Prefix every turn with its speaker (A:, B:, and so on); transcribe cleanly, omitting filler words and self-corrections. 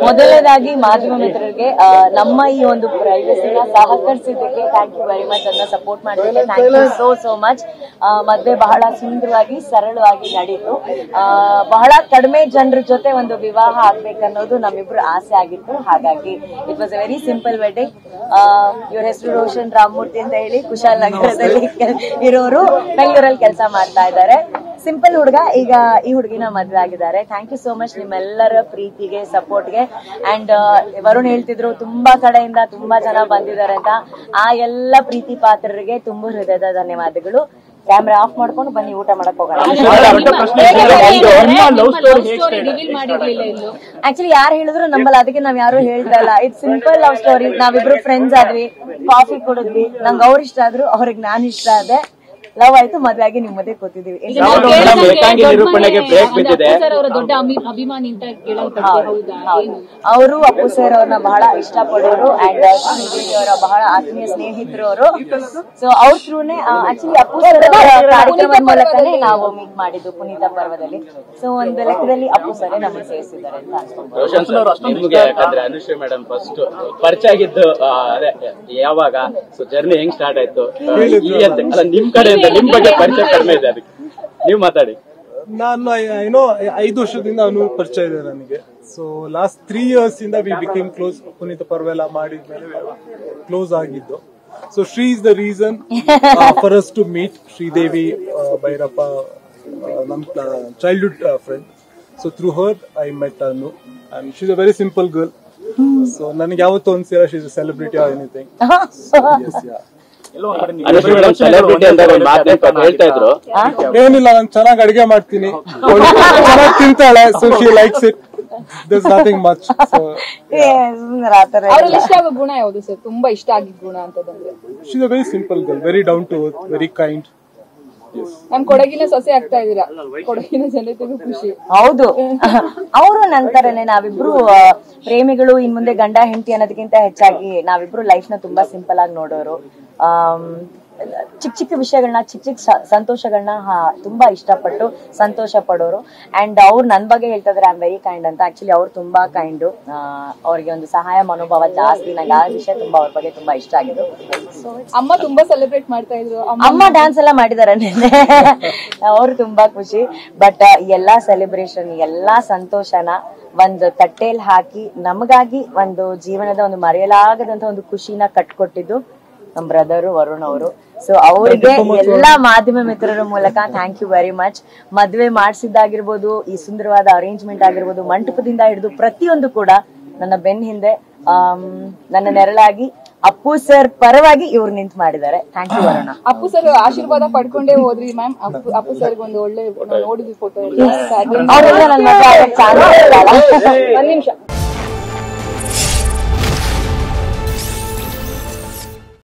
A: ಮೊದಲನೇದಾಗಿ ಮಾಧ್ಯಮ ಮಿತ್ರರಿಗೆ ನಮ್ಮ ಈ ಒಂದು ಪ್ರೈವಸಿನ ಸಹಕರಿಸಿದ್ದಕ್ಕೆ ಥ್ಯಾಂಕ್ ಯು ವೆರಿ ಮಚ್. ಅದನ್ನ ಸಪೋರ್ಟ್ ಮಾಡೋದಕ್ಕೆ ಥ್ಯಾಂಕ್ ಯು ಸೋ ಮಚ್. ಮದ್ವೆ ಬಹಳ ಸುಂದರವಾಗಿ ಸರಳವಾಗಿ ನಡೀತು. ಬಹಳ ಕಡಿಮೆ ಜನರ ಜೊತೆ ಒಂದು ವಿವಾಹ ಆಗ್ಬೇಕನ್ನೋದು ನಮ್ಮಿಬ್ರು ಆಸೆ ಆಗಿತ್ತು. ಹಾಗಾಗಿ it was A very simple wedding. ಇವ್ರ ಹೆಸರು ರೋಷನ್ ರಾಮಮೂರ್ತಿ ಅಂತ ಹೇಳಿ ಕುಶಾಲನಗರದಲ್ಲಿ ಇರೋರು, ಬೆಂಗಳೂರಲ್ಲಿ ಕೆಲಸ ಮಾಡ್ತಾ ಇದ್ದಾರೆ. ಸಿಂಪಲ್ ಹುಡುಗ, ಈಗ ಈ ಹುಡುಗಿನ ಮದ್ವೆ ಆಗಿದ್ದಾರೆ. ಥ್ಯಾಂಕ್ ಯು ಸೋ ಮಚ್ ನಿಮ್ಮೆಲ್ಲರ ಪ್ರೀತಿಗೆ, ಸಪೋರ್ಟ್ಗೆ. ಅಂಡ್ ವರುಣ್ ಹೇಳ್ತಿದ್ರು ತುಂಬಾ ಕಡೆಯಿಂದ ತುಂಬಾ ಜನ ಬಂದಿದ್ದಾರೆ ಅಂತ. ಆ ಎಲ್ಲ ಪ್ರೀತಿ ಪಾತ್ರರಿಗೆ ತುಂಬಾ ಹೃದಯದ ಧನ್ಯವಾದಗಳು. ಕ್ಯಾಮ್ರಾ ಆಫ್ ಮಾಡ್ಕೊಂಡು ಬನ್ನಿ ಊಟ ಮಾಡಕ್ ಹೋಗೋಣ. ಆಕ್ಚುಲಿ ಯಾರು ಹೇಳಿದ್ರು ನಂಬಲ್ಲ, ಅದಕ್ಕೆ ನಾವ್ ಯಾರು ಹೇಳ್ತಾ ಇಲ್ಲ. It's simple love story. ನಾವಿಬ್ರು ಫ್ರೆಂಡ್ಸ್ ಆದ್ವಿ, ಕಾಫಿ ಕುಡಿದ್ವಿ, ನಂಗೆ ಅವ್ರ ಇಷ್ಟ ಆದ್ರು, ಅವ್ರಿಗೆ ನಾನ್ ಇಷ್ಟ ಆದೆ, ಲವ್ ಆಯ್ತು, ಮದ್ವೆ ಆಗಿ ನಿಮ್ ಮಧ್ಯೆ ಕೂತಿದೀವಿ. ಅವರು ಅಪ್ಪು ಸರ್ ಅವ್ರನ್ನ ಬಹಳ ಇಷ್ಟಪಡೋರು ಅಂಡ್ ಶ್ರೀದೇವಿ ಅವರ ಬಹಳ ಆತ್ಮೀಯ ಸ್ನೇಹಿತರು ಅವರು. ಸೊ ಅವ್ರ ಥ್ರೂನೇ ಆಕ್ಚುಲಿ ಅಪ್ಪು ಸರ್ ಕಾರ್ಯಕ್ರಮದ ಮೂಲಕನೇ ನಾವು ಮೀಟ್ ಮಾಡಿದ್ದು ಪುನೀತ ಪರ್ವದಲ್ಲಿ. ಸೊ ಒಂದು ಲೆಕ್ಕದಲ್ಲಿ ಅಪ್ಪು ಸರ್ ನಮ್ಮನ್ನು ಸೇರಿಸಿದ್ದಾರೆ ಅಂತ
B: ಅನ್ಸ್ಕೊಂಡು. ಅನುಶ್ರೀ ಮೇಡಮ್ ಫಸ್ಟ್ ಪರಿಚಯ ಆಗಿದ್ದು ಯಾವಾಗ, ಸೊ ಜರ್ನಿ ಹೆಂಗ್ ಸ್ಟಾರ್ಟ್ ಆಯ್ತು ನಿಮ್ ಕಡೆ, ನಿಮ್ ಬಗ್ಗೆ ಪರಿಚಯ ಕಡಿಮೆ ಇದೆ, ಅದಕ್ಕೆ ನೀವು ಮಾತಾಡಿ.
C: ನಾನು ಏನೋ 5 ವರ್ಷದಿಂದ ಅವನು ಪರಿಚಯ ಇದೆ ನನಗೆ. ಸೊ ಲಾಸ್ಟ್ 3 years ಇಂದ ವಿ ಬಿಕೇಮ್ ಕ್ಲೋಸ್. ಪುನೀತ ಪರ್ವೆಲ್ಲ ಮಾಡಿದ್ಮೇಲೆ ಕ್ಲೋಸ್ ಆಗಿದ್ದು. So Shri is the reason for us to meet. Sridevi Bhyrappa ನಮ್ childhood friend. So through her I met Anu and she is a very simple girl. So ನನಗೆ ಯಾವತ್ತೂ ಅನ್ಸಿಲ್ಲ she is a celebrity or anything. ಏನಿಲ್ಲ, ನಾನು ಚೆನ್ನಾಗಿ ಅಡಿಗೆ ಮಾಡ್ತೀನಿ, ಚೆನ್ನಾಗಿ ತಿಂತಾಳೆ. So she likes it. There's nothing much.
D: ಅವರಲ್ಲಿ ಇಷ್ಟ ಆಗೋ ಗುಣ ಯಾವುದು ಸರ್? ತುಂಬಾ ಇಷ್ಟ ಆಗಿದ್ದ ಗುಣ ಅಂತಂದ್ರೆ
C: she is a very simple girl, very down to earth, very kind.
D: ನಮ್ ಕೊಡಗಿನ ಸೊಸೆ ಆಗ್ತಾ ಇದೀರಾ, ಕೊಡಗಿನ ಜನತೆಗೂ ಖುಷಿ.
A: ಹೌದು, ಅವರು ನಂತರನೇ ನಾವಿಬ್ರು ಪ್ರೇಮಿಗಳು. ಇನ್ ಮುಂದೆ ಗಂಡ ಹೆಂಡತಿ ಅನ್ನೋದಕ್ಕಿಂತ ಹೆಚ್ಚಾಗಿ ನಾವಿಬ್ರು ಲೈಫ್ ನ ತುಂಬಾ ಸಿಂಪಲ್ ಆಗಿ ನೋಡೋರು. ಚಿಕ್ಕ ಚಿಕ್ಕ ವಿಷಯಗಳನ್ನ, ಚಿಕ್ಕ ಚಿಕ್ಕ ಸಂತೋಷಗಳನ್ನ ತುಂಬಾ ಇಷ್ಟಪಟ್ಟು ಸಂತೋಷ ಪಡೋರು. ಅಂಡ್ ಅವ್ರು ನನ್ ಬಗ್ಗೆ ಹೇಳ್ತಾ ಇದಾರೆ ಐ ಆಮ್ ವೆರಿ ಕೈಂಡ್ ಅಂತ. ಆಕ್ಚುಲಿ ಅವ್ರು ತುಂಬಾ ಕೈಂಡು. ಅವ್ರಿಗೆ ಒಂದು ಸಹಾಯ ಮನೋಭಾವ ಜಾಸ್ತಿ. ನಂಗೆ ಆ ವಿಷಯ ತುಂಬಾ ಅವ್ರ ಬಗ್ಗೆ ತುಂಬಾ ಇಷ್ಟ ಆಗಿದ್ದು.
D: ಅಮ್ಮ ತುಂಬಾ ಸೆಲೆಬ್ರೇಟ್ ಮಾಡ್ತಾ ಇದ್ರು.
A: ಅಮ್ಮ ಡ್ಯಾನ್ಸ್ ಎಲ್ಲ ಮಾಡಿದಾರೆ ನೆನ್ನೆ. ಅವ್ರು ತುಂಬಾ ಖುಷಿ. ಬಟ್ ಎಲ್ಲಾ ಸೆಲೆಬ್ರೇಷನ್, ಎಲ್ಲಾ ಸಂತೋಷನ ಒಂದು ತಟ್ಟೆಯಲ್ಲಿ ಹಾಕಿ ನಮಗಾಗಿ ಒಂದು ಜೀವನದ ಒಂದು ಮರೆಯಲಾಗದಂತ ಒಂದು ಖುಷಿನ ಕಟ್ಕೊಟ್ಟಿದ್ದು ನಮ್ ಬ್ರದರು ವರುಣ್ ಅವರು. ಸೊ ಅವ್ರಿಗೆ ಎಲ್ಲಾ ಮಾಧ್ಯಮ ಮಿತ್ರರ ಮೂಲಕ ಥ್ಯಾಂಕ್ ಯು ವೆರಿ ಮಚ್. ಮದ್ವೆ ಮಾಡಿಸಿದ್ದಾಗಿರ್ಬೋದು, ಈ ಸುಂದರವಾದ ಅರೇಂಜ್ಮೆಂಟ್ ಆಗಿರ್ಬೋದು, ಮಂಟಪದಿಂದ ಹಿಡಿದು ಪ್ರತಿಯೊಂದು ಕೂಡ ನನ್ನ ಬೆನ್ ಹಿಂದೆ ನನ್ನ ನೆರಳಾಗಿ ಅಪ್ಪು ಸರ್ ಪರವಾಗಿ ಇವ್ರು ನಿಂತು ಮಾಡಿದ್ದಾರೆ. Thank you Varuna.
D: Appu sir ಆಶೀರ್ವಾದ ಪಡ್ಕೊಂಡೇ ಹೋದ್ರಿ ಮ್ಯಾಮ್. ಅಪ್ಪು ಸರ್ ಒಂದು ಒಳ್ಳೆ ನೋಡಿದ್ವಿ ಫೋಟೋ ಎಲ್ಲ.
A: ಅವರೆಲ್ಲ ನನ್ನ ಮಗ ಚಾನಲ್. ಒಂದ್ ನಿಮಿಷ.